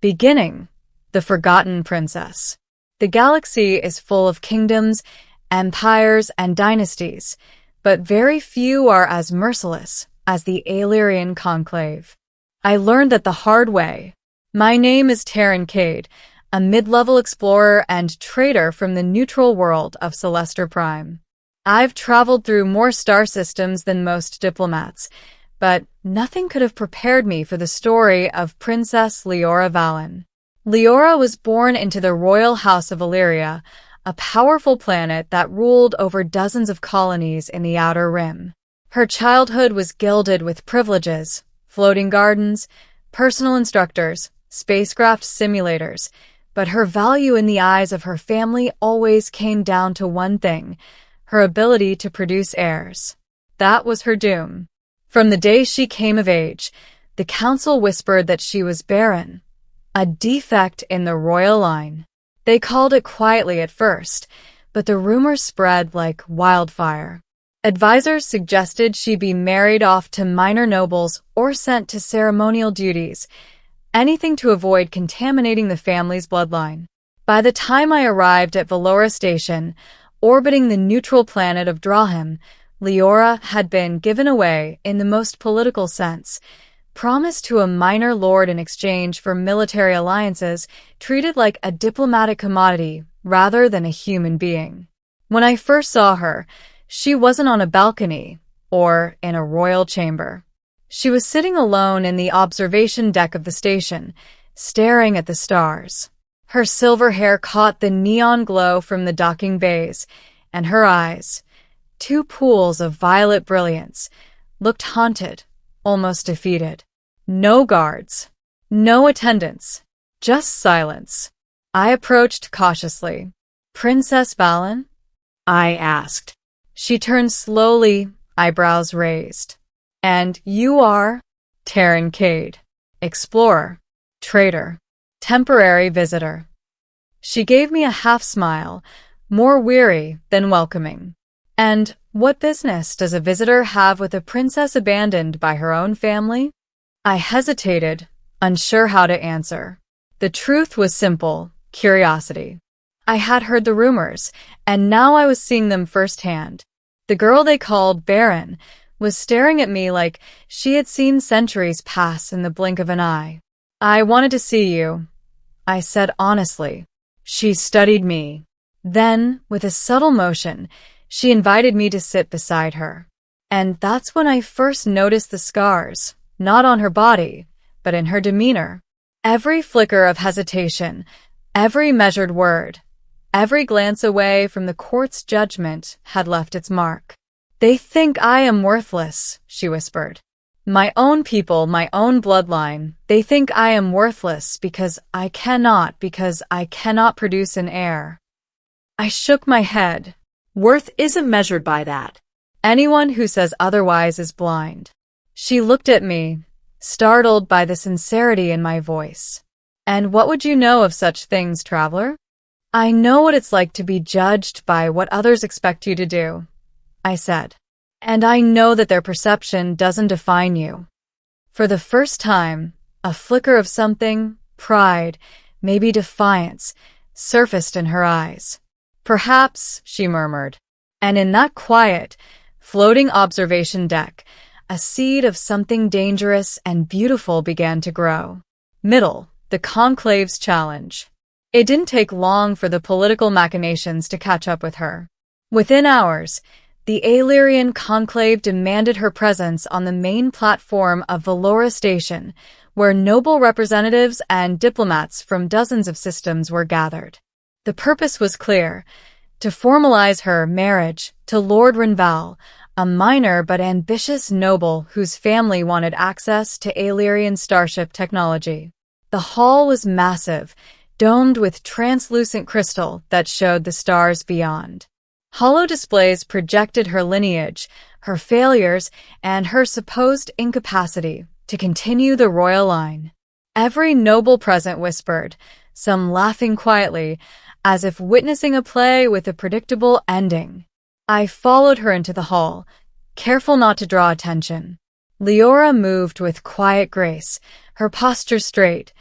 Beginning, the Forgotten Princess. The galaxy is full of kingdoms, empires, and dynasties, but very few are as merciless as the Alien Conclave. I learned that the hard way. My name is Taryn Cade, a mid-level explorer and trader from the neutral world of Celestor Prime. I've traveled through more star systems than most diplomats, but nothing could have prepared me for the story of Princess Leora Valen. Leora was born into the royal house of Illyria, a powerful planet that ruled over dozens of colonies in the Outer Rim. Her childhood was gilded with privileges, floating gardens, personal instructors, spacecraft simulators, but her value in the eyes of her family always came down to one thing: her ability to produce heirs. That was her doom. From the day she came of age, the council whispered that she was barren, a defect in the royal line. They called it quietly at first, but the rumors spread like wildfire. Advisors suggested she be married off to minor nobles or sent to ceremonial duties, anything to avoid contaminating the family's bloodline. By the time I arrived at Valora Station, orbiting the neutral planet of Drahim, Leora had been given away in the most political sense, promised to a minor lord in exchange for military alliances, treated like a diplomatic commodity rather than a human being. When I first saw her, she wasn't on a balcony or in a royal chamber. She was sitting alone in the observation deck of the station, staring at the stars. Her silver hair caught the neon glow from the docking bays, and her eyes, two pools of violet brilliance, looked haunted, almost defeated. No guards, no attendants, just silence. I approached cautiously. "Princess Valen?" I asked. She turned slowly, eyebrows raised. "And you are?" "Taryn Cade. Explorer, trader, temporary visitor." She gave me a half-smile, more weary than welcoming. "And what business does a visitor have with a princess abandoned by her own family?" I hesitated, unsure how to answer. The truth was simple: curiosity. I had heard the rumors, and now I was seeing them firsthand. The girl they called Barren was staring at me like she had seen centuries pass in the blink of an eye. "I wanted to see you," I said honestly. She studied me. Then, with a subtle motion, she invited me to sit beside her. And that's when I first noticed the scars, not on her body, but in her demeanor. Every flicker of hesitation, every measured word, every glance away from the court's judgment had left its mark. "They think I am worthless," she whispered. "My own people, my own bloodline, they think I am worthless because I cannot produce an heir." I shook my head. "Worth isn't measured by that. Anyone who says otherwise is blind." She looked at me, startled by the sincerity in my voice. "And what would you know of such things, traveler?" "I know what it's like to be judged by what others expect you to do," I said. "And I know that their perception doesn't define you." For the first time, a flicker of something, pride, maybe defiance, surfaced in her eyes. "Perhaps," she murmured. And in that quiet, floating observation deck, a seed of something dangerous and beautiful began to grow. The Conclave's challenge. It didn't take long for the political machinations to catch up with her. Within hours, the Alien Conclave demanded her presence on the main platform of Valora Station, where noble representatives and diplomats from dozens of systems were gathered. The purpose was clear: to formalize her marriage to Lord Renval, a minor but ambitious noble whose family wanted access to Alien starship technology. The hall was massive, domed with translucent crystal that showed the stars beyond. Hollow displays projected her lineage, her failures, and her supposed incapacity to continue the royal line. Every noble present whispered, some laughing quietly, as if witnessing a play with a predictable ending. I followed her into the hall, careful not to draw attention. Leora moved with quiet grace, her posture straight,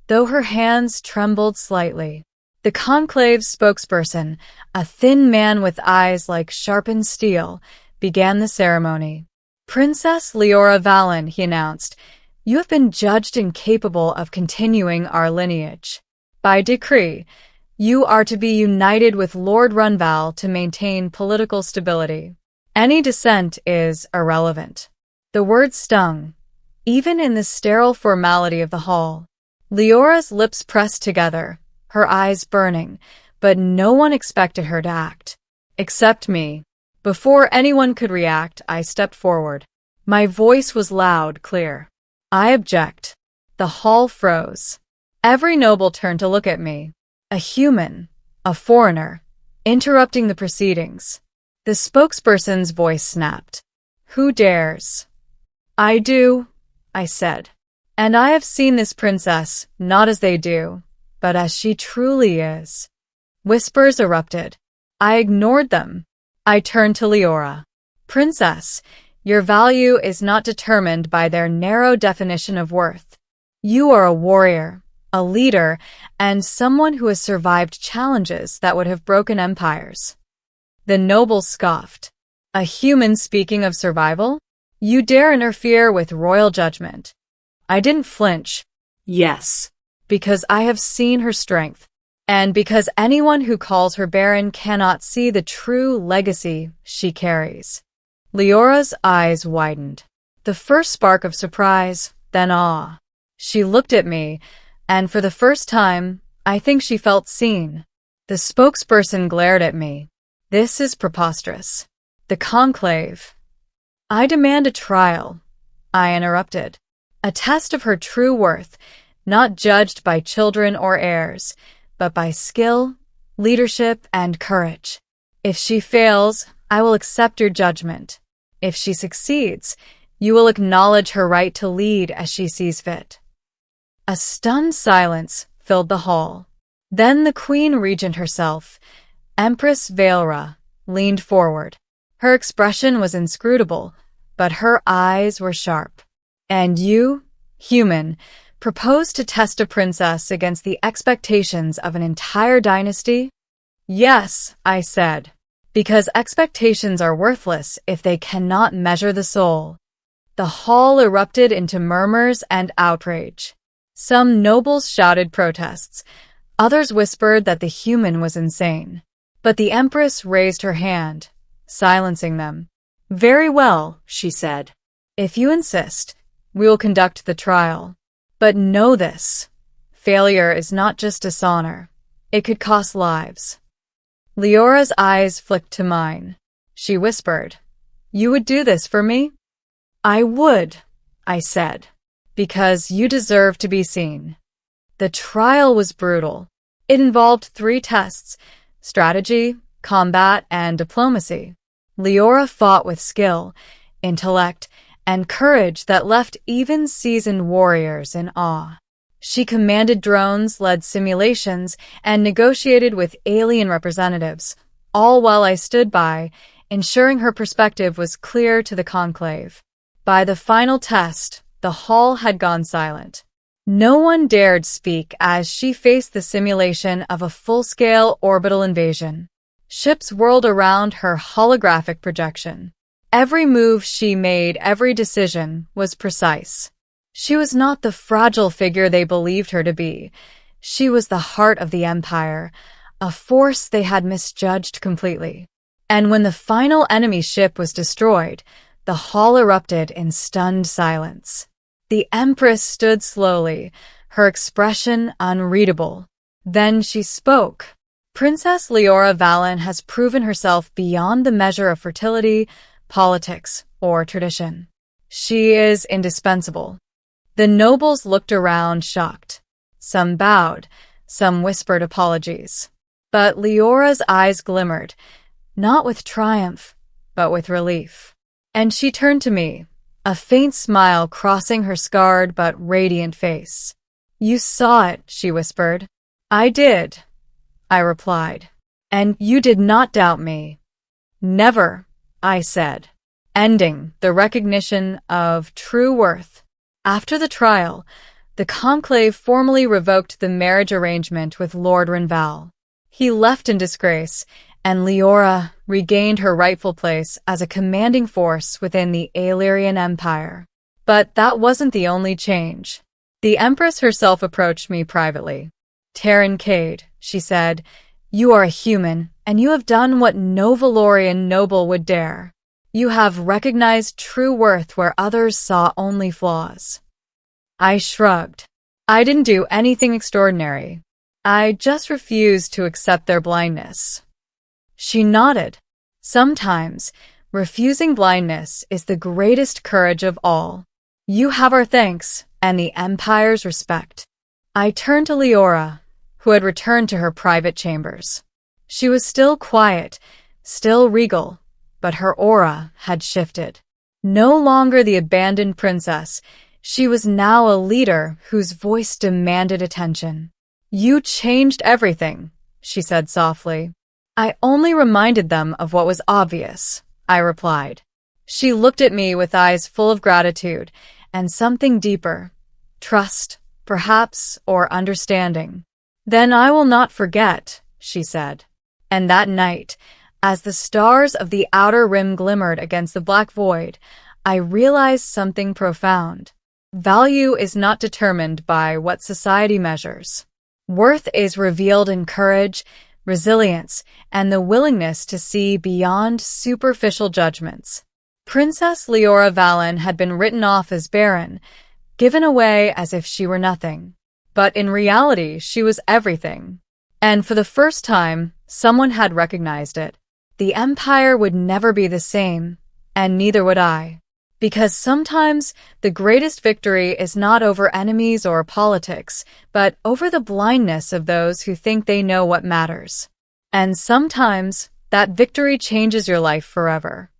though her hands trembled slightly. The conclave's spokesperson, a thin man with eyes like sharpened steel, began the ceremony. "Princess Leora Valen," he announced, "you have been judged incapable of continuing our lineage. By decree, you are to be united with Lord Runval to maintain political stability. Any dissent is irrelevant." The words stung, even in the sterile formality of the hall. Leora's lips pressed together, her eyes burning, but no one expected her to act. Except me. Before anyone could react, I stepped forward. My voice was loud, clear. "I object." The hall froze. Every noble turned to look at me. A human, a foreigner, interrupting the proceedings. The spokesperson's voice snapped. "Who dares?" "I do," I said. "And I have seen this princess, not as they do, but as she truly is." Whispers erupted. I ignored them. I turned to Leora. "Princess, your value is not determined by their narrow definition of worth. You are a warrior, a leader, and someone who has survived challenges that would have broken empires." The noble scoffed. "A human speaking of survival? You dare interfere with royal judgment." I didn't flinch. "Yes, because I have seen her strength, and because anyone who calls her Barren cannot see the true legacy she carries." Leora's eyes widened. The first spark of surprise, then awe. She looked at me, and for the first time, I think she felt seen. The spokesperson glared at me. "This is preposterous. The conclave." "I demand a trial," I interrupted. "A test of her true worth, not judged by children or heirs, but by skill, leadership, and courage. If she fails, I will accept your judgment. If she succeeds, you will acknowledge her right to lead as she sees fit." A stunned silence filled the hall. Then the Queen Regent herself, Empress Vaelra, leaned forward. Her expression was inscrutable, but her eyes were sharp. "And you, human, propose to test a princess against the expectations of an entire dynasty?" "Yes," I said, "because expectations are worthless if they cannot measure the soul." The hall erupted into murmurs and outrage. Some nobles shouted protests. Others whispered that the human was insane. But the Empress raised her hand, silencing them. "Very well," she said. "If you insist, we will conduct the trial. But know this, failure is not just dishonor. It could cost lives." Leora's eyes flicked to mine. She whispered, "You would do this for me?" "I would," I said, "because you deserve to be seen." The trial was brutal. It involved 3 tests: strategy, combat, and diplomacy. Leora fought with skill, intellect, and courage that left even seasoned warriors in awe. She commanded drones, led simulations, and negotiated with alien representatives, all while I stood by, ensuring her perspective was clear to the conclave. By the final test, the hall had gone silent. No one dared speak as she faced the simulation of a full-scale orbital invasion. Ships whirled around her holographic projection. Every move she made, every decision, was precise. She was not the fragile figure they believed her to be. She was the heart of the Empire, a force they had misjudged completely. And when the final enemy ship was destroyed, the hall erupted in stunned silence. The Empress stood slowly, her expression unreadable. Then she spoke. "Princess Leora Valen has proven herself beyond the measure of fertility, politics, or tradition. She is indispensable." The nobles looked around, shocked. Some bowed, some whispered apologies. But Leora's eyes glimmered, not with triumph, but with relief. And she turned to me, a faint smile crossing her scarred but radiant face. "You saw it," she whispered. "I did," I replied. "And you did not doubt me." "Never," I said, ending the recognition of true worth. After the trial, the conclave formally revoked the marriage arrangement with Lord Rinval. He left in disgrace, and Leora regained her rightful place as a commanding force within the alienempire. But that wasn't the only change. The Empress herself approached me privately. "Terran Cade," she said, "you are a human, and you have done what no Valorian noble would dare. You have recognized true worth where others saw only flaws." I shrugged. I didn't do anything extraordinary. I just refused to accept their blindness. She nodded. Sometimes, refusing blindness is the greatest courage of all. You have our thanks and the Empire's respect. I turned to Leora, who had returned to her private chambers. She was still quiet, still regal, but her aura had shifted. No longer the abandoned princess, she was now a leader whose voice demanded attention. "You changed everything," she said softly. "I only reminded them of what was obvious," I replied. She looked at me with eyes full of gratitude and something deeper, trust, perhaps, or understanding. "Then I will not forget," she said. And that night, as the stars of the outer rim glimmered against the black void, I realized something profound. Value is not determined by what society measures. Worth is revealed in courage, resilience, and the willingness to see beyond superficial judgments. Princess Leora Valen had been written off as barren, given away as if she were nothing. But in reality, she was everything. And for the first time, someone had recognized it. The Empire would never be the same, and neither would I. Because sometimes the greatest victory is not over enemies or politics, but over the blindness of those who think they know what matters. And sometimes that victory changes your life forever.